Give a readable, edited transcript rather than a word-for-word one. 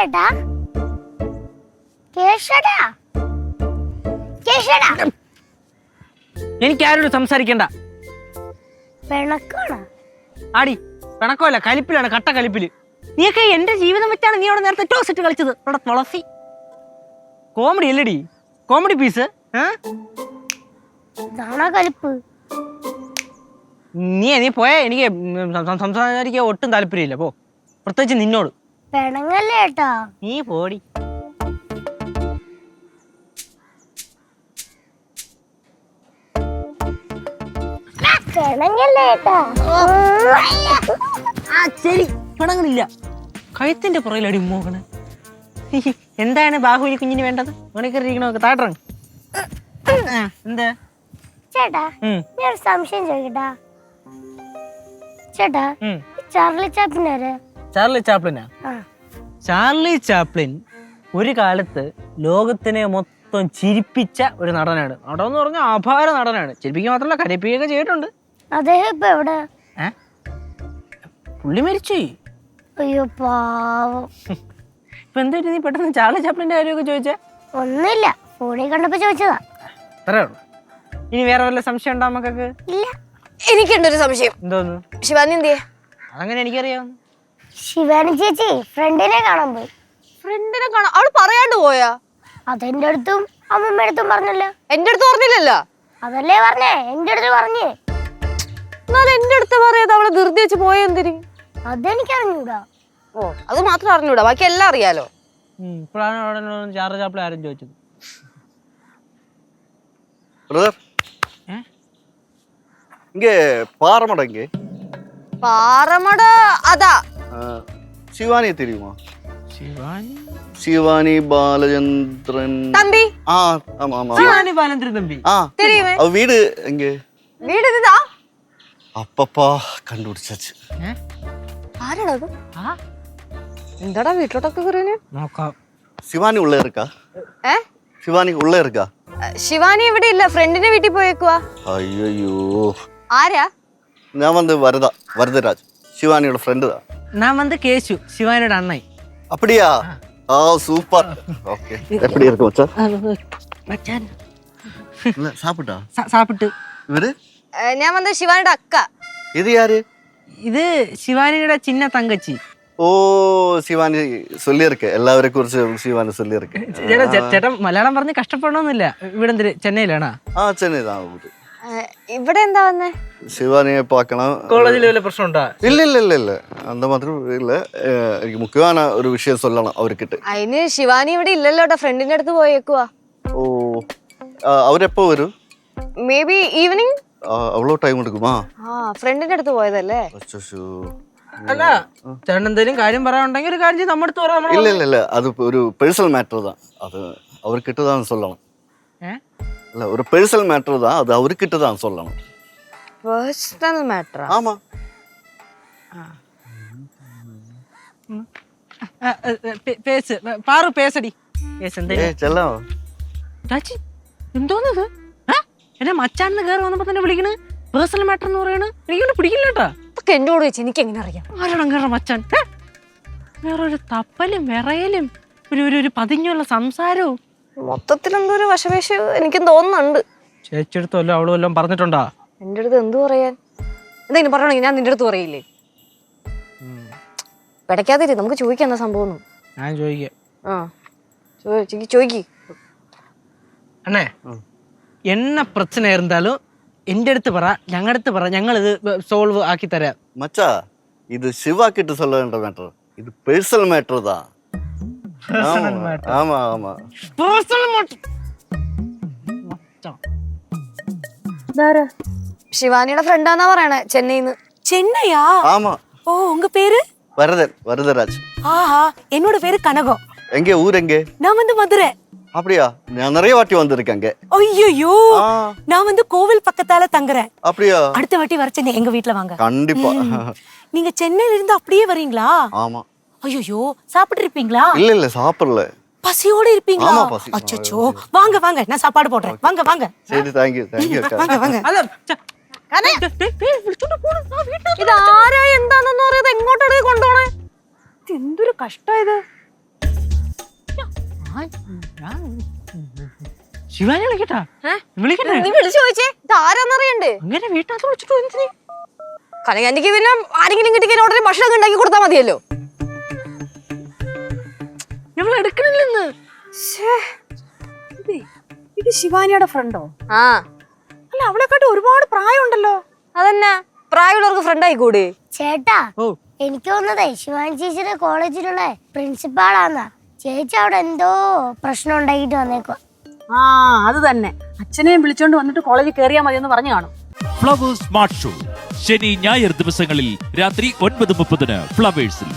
ചേട്ടാ കേശടാ കേശടാ എനിക്ക് ആരോട് സംസാരിക്കണ്ട. പിണക്കാണ് ആടി പിണക്കമല്ല, കലിപ്പിലാണ്, കട്ട കലിപ്പില്. നീയൊക്കെ എന്റെ ജീവിതം വെച്ചാണ് നീ അവിടെ നേരത്തെ ടോസ് ഇട്ട് കളിച്ചത്. അവിടെ തുളസി കോമഡി അല്ലടി, കോമഡി പീസ്. കലിപ്പ് നീ പോയാ എനിക്ക് സംസാരിക്കാൻ ഒട്ടും താല്പര്യമില്ല. പോ, പ്രത്യേകിച്ച് നിന്നോട്. പിണങ്ങല്ലേ ഏട്ടാ. നീ പോടി. പിണങ്ങല്ലേ ഏട്ടാ. ശരി, പിണങ്ങണില്ല. കഴുത്തിന്റെ പുറകിലടി മോകണ്. എന്താണ് ബാഹുലി കുഞ്ഞിന് വേണ്ടത്? മണിക്കറിയിരിക്കണോ? താട്ടറങ്ങ്. എന്താ ചേട്ടാ ഞാൻ സംശയം ചോദിക്കട്ടാ. ചേട്ടാ ചാർലി ചാപ്ലിൻ ചാർലി ചാപ്ലിനാ? ചാർലി ചാപ്ലിൻ ഒരു കാലത്ത് ലോകത്തിനെ മൊത്തം ചിരിപ്പിച്ച ഒരു നടനാണ്. നടന്ന് പറഞ്ഞാൽ അപാര നടനാണ്. ചിരിപ്പിക്കുക മാത്രമല്ല, കരയിപ്പിക്കുകയൊക്കെ ചെയ്തിട്ടുണ്ട്. അദ്ദേഹം ഇപ്പൊ എവിടെ? പുള്ളി മരിച്ചു. അയ്യോ പാവം. ഇപ്പൊ എന്തായിട്ട് നീ പെട്ടെന്ന് ചാർലി ചാപ്ലിന്റെ കാര്യമൊക്കെ ചോദിച്ചേ? ഒന്നുമില്ല, ഫോണിൽ കണ്ടപ്പോ ചോദിച്ചതാ. അത്രേ ഉള്ളൂ. ഇനി വേറെ വല്ല സംശയം ഉണ്ടോ നമുക്കൊക്കെ? ഇല്ല. എനിക്കുണ്ടൊരു സംശയം. എന്തോന്ന്? ശിവാനി എന്തിയെ? അതങ്ങനെ എനിക്കറിയാം. ശിവാനി ചേച്ചി ഫ്രണ്ടിനെ കാണാൻ പോയി. ഫ്രണ്ടിനെ കാണാൻ അവള് പറയാണ്ട് പോയാ? അതെന്റെ അടുത്തും അമ്മമ്മ അടുത്തും പറഞ്ഞല്ലോ. എന്റെ അടുത്ത് പറഞ്ഞില്ലല്ലോ. അതല്ലേ പറഞ്ഞേ, എന്റെ അടുത്ത് പറഞ്ഞേ. എന്നാലും എന്റെ അടുത്ത് പറയാതെ അവളെ ധൃതി വെച്ച് പോയെന്തിരി? അതെനിക്ക് അറിഞ്ഞൂടാ. ഓ, അത് മാത്രം അറിഞ്ഞൂടാ, ബാക്കി എല്ലാം അറിയാലോ. ഇപ്പോഴാണ് ചാർലി ചാപ്ലിൻ ആരും ചോദിച്ചത്. പാറമട അതാ. ശിവാനിയെ தெரியுமா? ശിവാനി ബാലചന്ദ്രൻ തമ്പി. ശിവാനി ബാലചന്ദ്രൻ തമ്പി தெரியுமே. அவ வீடு எங்க? വീട് ഇതാ. அப்பப்பா கண்டுபிடிச்சாச்சு. ആരാടാ അത്? എന്താടാ വീട്ടിലോട്ടൊക്കെ കയറിന്? നോക്കാം. ശിവാനി ഉള്ള இருக்கா? ശിവാനി ഉള്ള இருக்கா? ശിവാനി ഇവിടെ ഇല്ല, ഫ്രണ്ടിന്റെ വീട്ടിൽ പോയേക്കുവാ. ஐயோ. ആരാ? ഞാൻ வந்து வரதராஜ், ശിവാനിയുടെ ഫ്രണ്ട് தான். நான் வந்து கேசு, ശിവാനിയുടെ അണ്ണൻ. அப்படியா? சூப்பர். ஓகே. எப்படி இருக்கு மச்சான்? மச்சான் இல்ல சாப்பிட்டா? சாப்பிட்டு. இவரு? ഞാൻ വന്ന ശിവാനിയുടെ അക്ക. இது யாரு? ഇത് ശിവാനിയുടെ ചിന്ന തങ്കച്ചി. ഓ, ശിവാനി ചൊല്ലിയിരിക്കെ, എല്ലാവരെ കുറിച്ച് ശിവാനി ചൊല്ലിയിരിക്കെ. ചേട്ടൻ മലയാളം പറഞ്ഞ് കഷ്ടപ്പെടണമെന്നില്ല. ഇവിടെ എന്തിന്, ചെന്നൈയിലാണോ? ചെന്നൈ. ഇവിടെ എന്താ വന്നേ? ശിവാനിയെ பார்க்கணும். കോളേജിൽ വല്ല പ്രശ്നമുണ്ടോ? ഇല്ല அந்த மாதிரி இல்ல. എനിക്ക് മുഖ്യமான ഒരു വിഷയം சொல்லணும் അവർക്ക്. അതിന് ശിവാനി ഇവിടെ ഇല്ലല്ലോ, ഫ്രണ്ടിന്റെ അടുത്ത് പോയേക്കുവാ. ഓ, അവരെപ്പോ വരും? Maybe evening. അവളോ ടൈം എടുക്കുമാ? ഫ്രണ്ടിന്റെ അടുത്ത് പോയതല്ലേ. അല്ല, ചേട്ടൻ എന്തെങ്കിലും കാര്യം പറയാനുണ്ടെങ്കിൽ ഒരു കാര്യം നമ്മുടെ അടുത്ത് പറയാം. ഇല്ല അത് ഒരു പേഴ്സണൽ മാറ്റർ தான். അത് അവർക്കിട്ട് தான் சொல்லணும். இல்ல, ஒரு பேர்சனல் மேட்டர் தான், அது அவர்கிட்ட தான் சொல்லணும். Personal matter? ஆமா. പേസ് പാറു പേസടി. പേസ് എന്തേ ചെല്ലാം. ചാച്ചി എന്തോന്നത്? എന്നെ മച്ചാന്ന് കയറി വന്നപ്പോ തന്നെ വിളിക്കണ് പേഴ്സണൽ മാറ്റർ എന്ന് പറയണ്. എനിക്കൊന്നും പിടിക്കില്ല കേട്ടാ. ഇതൊക്കെ എന്നോട് വെച്ച് എനിക്ക് എങ്ങനെ അറിയാം? ആരോടും കയറ മച്ചാൻ. വേറൊരു തപ്പലും വിറയലും ഒരു പതിഞ്ഞുള്ള സംസാരവും. മൊത്തത്തിൽ എന്തോ ഒരു വശവേശം എനിക്കും തോന്നുന്നുണ്ട്. ചേച്ചിയെടുത്ത് വല്ലോ അവള് വല്ലതും പറഞ്ഞിട്ടുണ്ടാ? എന്റെ അടുത്ത് എന്തു പറയാൻ? എന്തെങ്കിലും പറയണെങ്കിൽ ഞാൻ നിന്റെ അടുത്ത് പറയില്ലേ? പിടയ്ക്കാതിരി, നമുക്ക് ചോദിക്കാം എന്താ സംഭവം. ഞാൻ ചോദിക്കാം. ചോദിക്ക് അണ്ണേ. എന്നെ പ്രശ്നം இருந்தாலும் എന്റെ അടുത്ത് പറ, ഞങ്ങളുടെ അടുത്ത് പറ, ഞങ്ങൾ ഇത് സോൾവ് ആക്കി തരാം. மச்சா, இது சிவா கிட்ட சொல்ல வேண்டிய மேட்டர். இது பேர்சனல் மேட்டர் தான். ஆமா. Personal matter. ശിവാനിയുടെ ഫ്രണ്ടാന്നാ പറയണേ, ചെന്നൈന്ന്. ചെന്നൈயா? ஆமா. ஓ, உங்க பேரு? வரதராஜ். ஆஹா, என்னோட பேரு கனகம். எங்க ஊர் எங்க? நான் வந்து மதுரை. அப்படியா? நான் நிறைய வாட்டி வந்திருக்கேங்க. ஐயோ, நான் வந்து கோவில் பக்கத்தால தங்குறேன். அப்படியா? அடுத்த வாட்டி வரச்சேன் எங்க வீட்ல வாங்க. கண்டிப்பா. நீங்க சென்னையில இருந்து அப்படியே வரீங்களா? ஆமா. ஐயோ, சாப்பிட்டு இருப்பீங்களா? இல்ல சாப்பிடல. பசியோட இருப்பீங்களா? ஆமா, பசி. அச்சச்சோ, வாங்க நான் சாப்பாடு போடுறேன். வாங்க. சரி, தேங்க்யூ அக்கா. வாங்க. ഇതാരാ എന്താണെന്ന് പറയാതെ എങ്ങോട്ടാണ് കൊണ്ടുപോണേ? എന്തൊരു കഷ്ടായത്. ശിവാനി വിളിക്കട്ടാ? വിളിക്കട്ടെ? നീ വിളിച്ചു ചോദിച്ചേ ഇത് ആരാന്നറിയണ്ടേ? അങ്ങനെ വീട്ടിനകത്ത് വിളിച്ചിട്ട് എന്തിന്? കനകാന്റിക്ക് പിന്നെ ആരെങ്കിലും കിട്ടിക്കാൻ ഉടനെ ഭക്ഷണം ഉണ്ടാക്കി കൊടുത്താൽ മതിയല്ലോ. ഞങ്ങൾ എടുക്കണില്ലെന്ന്. ഇത് ശിവാനിയുടെ ഫ്രണ്ടോ? ആ അല്ല അവളെക്കാട്ട് ഒരുപാട് പ്രായമുണ്ടല്ലോ. അതന്നെ, പ്രായമുള്ളവർക്ക് ഫ്രണ്ട് ആയിക്കൂടെ? ചേട്ടാ ഓ എനിക്ക് തോന്നതേ ശിവാനി ചേച്ചിയുടെ കോളേജിലുള്ള പ്രിൻസിപ്പാളാന്നാ. ചേച്ചി അവിടെ എന്തോ പ്രശ്നം ഉണ്ടാക്കിട്ട് വന്നേക്കുവാ. ആ അത് തന്നെ. അച്ഛനെയും വിളിച്ചോണ്ട് വന്നിട്ട് കോളേജിൽ കയറിയാൽ മതി എന്ന് പറഞ്ഞു കാണും. ഫ്ലവേഴ്സ് സ്മാർട്ട് ഷോ ശനി ഞായർ ദിവസങ്ങളിൽ രാത്രി 9:30 ഫ്ലവേഴ്സിൽ.